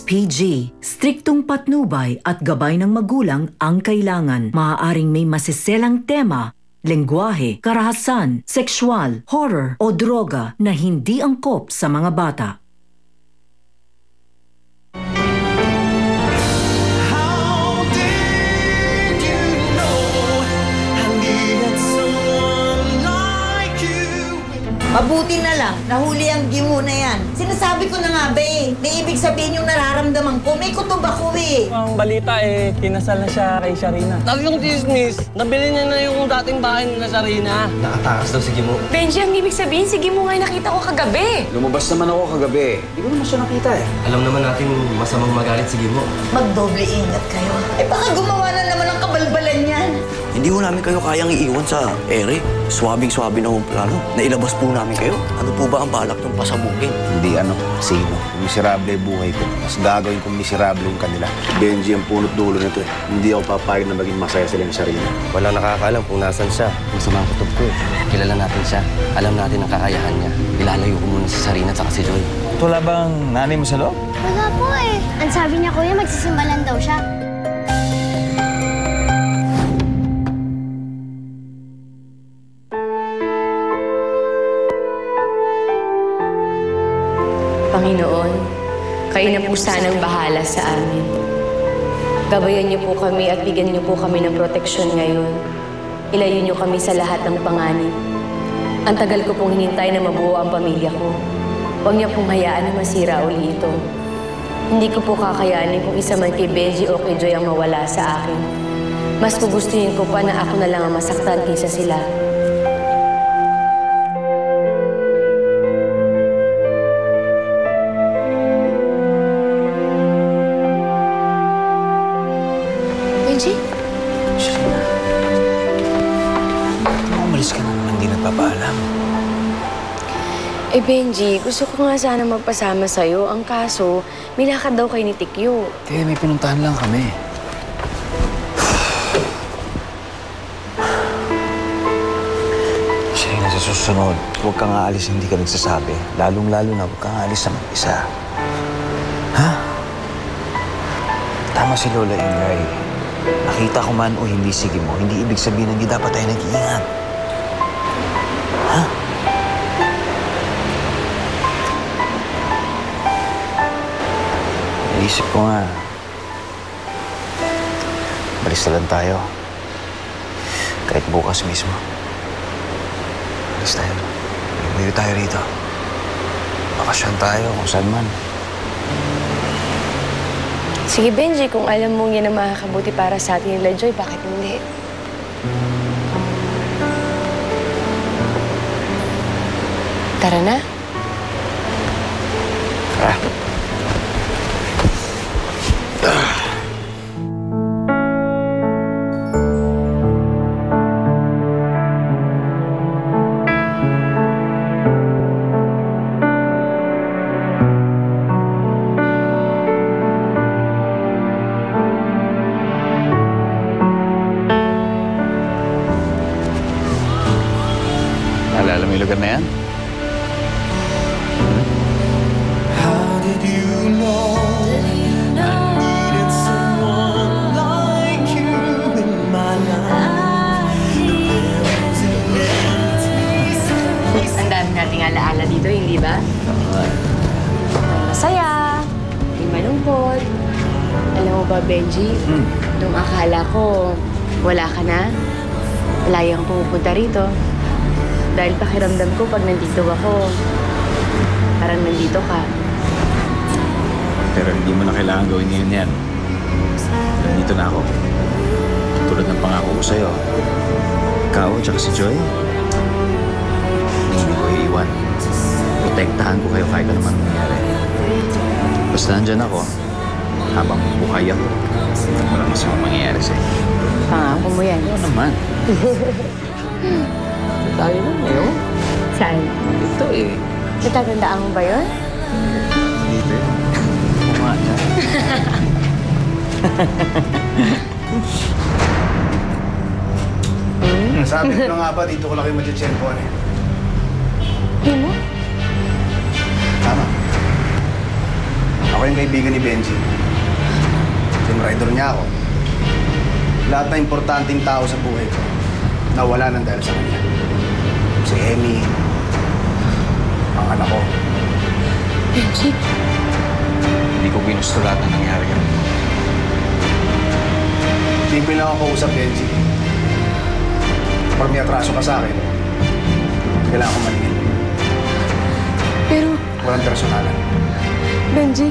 PG. Striktong patnubay at gabay ng magulang ang kailangan. Maaaring may masiselang tema, lengguwahe, karahasan, sexual, horror o droga na hindi angkop sa mga bata. Mabuti na lang, nahuli ang Gimo na yan. Sinasabi ko na nga, be, may ibig sabihin yung nararamdaman ko. May kutob ako, eh. Ang balita kinasal na siya kay Sharina. Sabi yung chismis, nabili niya na yung dating bahay nila Sharina. Nakatakas daw si Gimo. Benji, ang ibig sabihin, si Gimo nga yung nakita ko kagabi. Lumabas naman ako kagabi. Hindi ko naman siya nakita eh. Alam naman natin masamang magalit si Gimo. Magdoble ingat kayo. Eh baka gumawa na naman ng kabalbalan yan. Hindi ho namin kayo kayang iiwan sa ere. Swabing-swabi na ho plano. Nailabas po namin kayo. Ano po ba ang balak ng pasabugin? Hindi sino. Miserable buhay ko. Mas gagawin kong miserable yung kanila. Benji ang punot dulo nito eh. Hindi ako papayag na maging masaya sila ni Sharina. Walang nakakaalam kung nasan siya. Masama ang kutob ko eh. Kilala natin siya. Alam natin ang kakayahan niya. Ilalayo ko muna si Sharina at si Joy. Wala bang nanay mo sa loob? Wala po eh. Ang sabi niya, kuya, magsisimbalan daw siya. Panginoon, kayo na po sanang bahala sa amin. Gabayan niyo po kami at bigyan niyo po kami ng proteksyon ngayon. Ilayo niyo kami sa lahat ng panganib. Ang tagal ko pong hinintay na mabuo ang pamilya ko. Huwag niyo pong hayaan na masira uli ito. Hindi ko po kakayanin kung isa man kay Benji o kay Joy ang mawala sa akin. Mas gugustuhin ko pa na ako na lang ang masaktan kaysa sila. Benji? Sharina. Umalis ka na naman, hindi nagpapaalam. Eh Benji, gusto ko nga sana magpasama sa'yo. Ang kaso, may lakad daw kay ni Tikyo. Kaya may pinuntahan lang kami. Sharina, sa susunod, huwag kang aalis hindi ka nagsasabi. Lalong-lalo na huwag kang aalis sa mag-isa. Ha? Tama si Lola Ingray. Nakita ko man o hindi sige mo, hindi ibig sabihin na hindi dapat tayo nag-iingat. Ha? Naisip ko nga, balis na lang tayo. Kahit bukas mismo. Balis tayo. May tayo rito. Bakasyon tayo kung saan man. Sige Benji, kung alam mong yan ang makakabuti para sa atin nila Joy, bakit hindi? Tara na. Tara. Naalala mo yung lugar na yan? Ang dami nating alaala dito, hindi ba? May masaya, may malungkot. Alam mo ba, Benji, nung akala ko wala ka na, layang pumupunta rito. Dahil pakiramdam ko pag nandito ako, parang nandito ka. Pero hindi mo na kailangan gawin ngayon yan. Nandito na ako. Tulad ng pangako ko sa'yo. Ikaw at si Joy, hindi ko iiwan. Protektahan ko kayo kahit ano man mangyari. Basta nandyan ako, habang buhay ako, walang masamang mangyayari sa'yo. Pangako mo yan. Oo naman. Tayo na ngayon. Saan? Ito eh. Natatandaan mo ba yun? Dito yun. Kumain na. Sabi ko na nga ba, dito ko lang kayo mag-tsempohan eh. Hindi mo? Tama. Ako Ako yung kaibigan ni Benji. Team rider niya ako. Lahat na importanteng tao sa buhay ko, nawala ng dahil sa kanya. Si Emmy, ang anak ko. Benji? Hindi ko ginusto lahat ng nangyari yan. Simple lang ako kausap, Benji. Pag may atraso ka sa akin, kailangan ko maningil. Pero, Walang personalan. Benji,